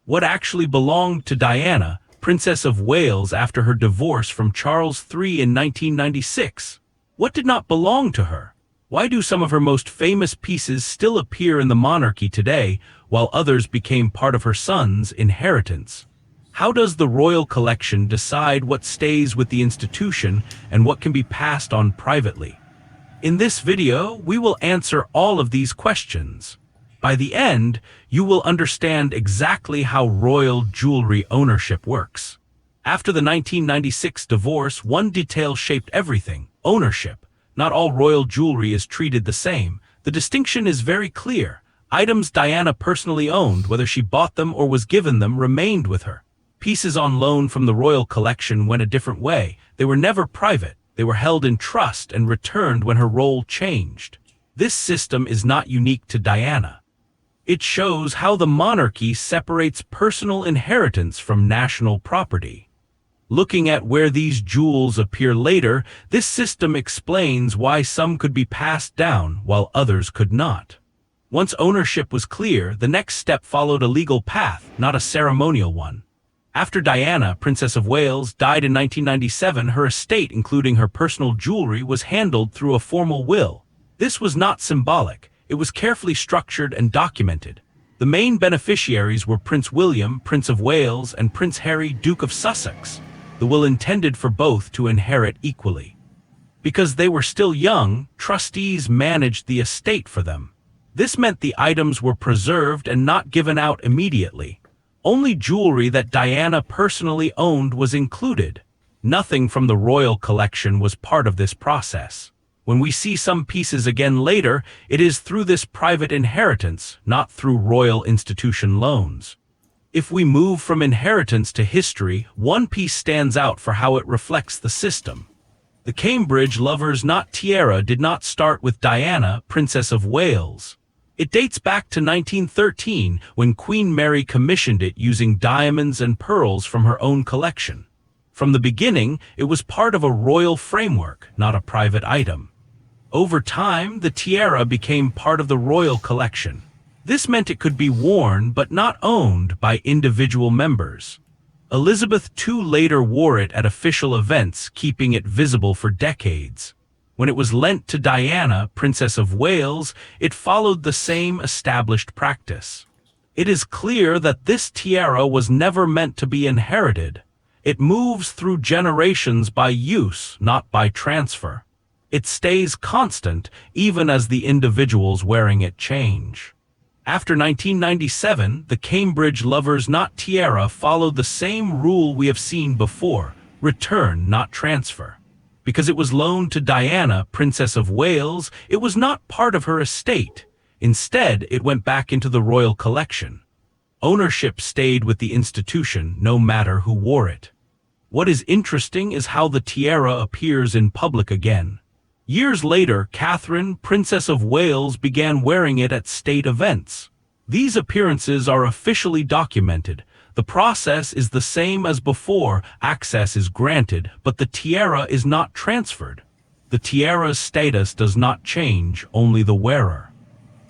What actually belonged to Diana, Princess of Wales, after her divorce from Charles III in 1996? What did not belong to her? Why do some of her most famous pieces still appear in the monarchy today, while others became part of her son's inheritance? How does the royal collection decide what stays with the institution and what can be passed on privately? In this video, we will answer all of these questions. By the end, you will understand exactly how royal jewelry ownership works. After the 1996 divorce, one detail shaped everything: ownership. Not all royal jewelry is treated the same. The distinction is very clear. Items Diana personally owned, whether she bought them or was given them, remained with her. Pieces on loan from the royal collection went a different way. They were never private. They were held in trust and returned when her role changed. This system is not unique to Diana. It shows how the monarchy separates personal inheritance from national property. Looking at where these jewels appear later, this system explains why some could be passed down while others could not. Once ownership was clear, the next step followed a legal path, not a ceremonial one. After Diana, Princess of Wales, died in 1997, her estate, including her personal jewelry, was handled through a formal will. This was not symbolic. It was carefully structured and documented. The main beneficiaries were Prince William, Prince of Wales, and Prince Harry, Duke of Sussex. The will intended for both to inherit equally. Because they were still young, trustees managed the estate for them. This meant the items were preserved and not given out immediately. Only jewelry that Diana personally owned was included. Nothing from the royal collection was part of this process. When we see some pieces again later, it is through this private inheritance, not through royal institution loans. If we move from inheritance to history, one piece stands out for how it reflects the system. The Cambridge Lovers' Knot tiara did not start with Diana, Princess of Wales. It dates back to 1913, when Queen Mary commissioned it using diamonds and pearls from her own collection. From the beginning, it was part of a royal framework, not a private item. Over time, the tiara became part of the royal collection. This meant it could be worn but not owned by individual members. Elizabeth II later wore it at official events, keeping it visible for decades. When it was lent to Diana, Princess of Wales, it followed the same established practice. It is clear that this tiara was never meant to be inherited. It moves through generations by use, not by transfer. It stays constant, even as the individuals wearing it change. After 1997, the Cambridge Lovers' Knot tiara followed the same rule we have seen before: return, not transfer. Because it was loaned to Diana, Princess of Wales, it was not part of her estate. Instead, it went back into the royal collection. Ownership stayed with the institution, no matter who wore it. What is interesting is how the tiara appears in public again. Years later, Catherine, Princess of Wales, began wearing it at state events. These appearances are officially documented. The process is the same as before. Access is granted, but the tiara is not transferred. The tiara's status does not change, only the wearer.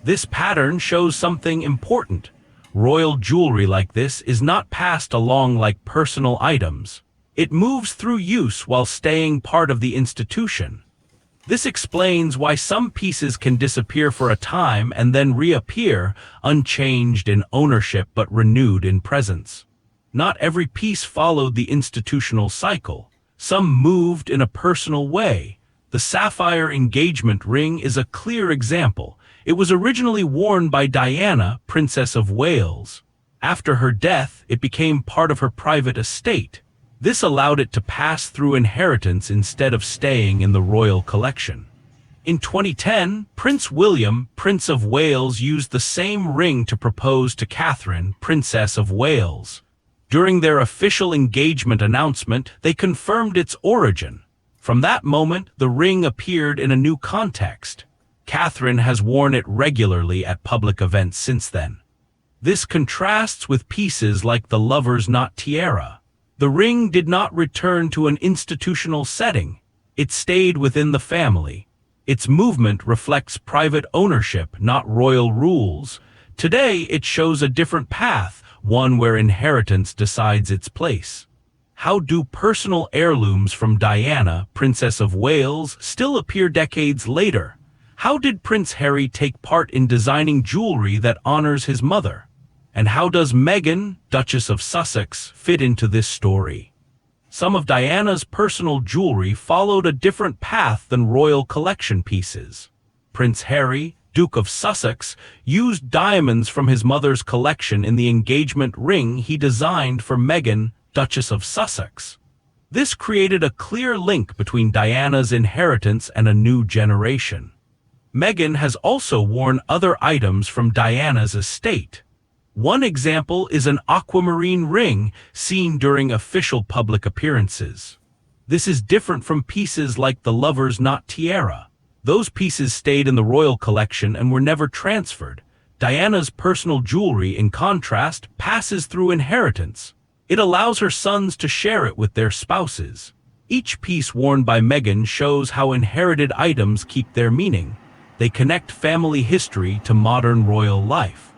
This pattern shows something important. Royal jewelry like this is not passed along like personal items. It moves through use while staying part of the institution. This explains why some pieces can disappear for a time and then reappear, unchanged in ownership but renewed in presence. Not every piece followed the institutional cycle. Some moved in a personal way. The Sapphire engagement ring is a clear example. It was originally worn by Diana, Princess of Wales. After her death, it became part of her private estate. This allowed it to pass through inheritance instead of staying in the royal collection. In 2010, Prince William, Prince of Wales, used the same ring to propose to Catherine, Princess of Wales. During their official engagement announcement, they confirmed its origin. From that moment, the ring appeared in a new context. Catherine has worn it regularly at public events since then. This contrasts with pieces like the Lovers' Knot tiara. The ring did not return to an institutional setting. It stayed within the family. Its movement reflects private ownership, not royal rules. Today, it shows a different path, one where inheritance decides its place. How do personal heirlooms from Diana, Princess of Wales, still appear decades later? How did Prince Harry take part in designing jewelry that honors his mother? And how does Meghan, Duchess of Sussex, fit into this story? Some of Diana's personal jewelry followed a different path than royal collection pieces. Prince Harry, Duke of Sussex, used diamonds from his mother's collection in the engagement ring he designed for Meghan, Duchess of Sussex. This created a clear link between Diana's inheritance and a new generation. Meghan has also worn other items from Diana's estate. One example is an aquamarine ring seen during official public appearances. This is different from pieces like the Lover's Knot tiara. Those pieces stayed in the royal collection and were never transferred. Diana's personal jewelry, in contrast, passes through inheritance. It allows her sons to share it with their spouses. Each piece worn by Meghan shows how inherited items keep their meaning. They connect family history to modern royal life.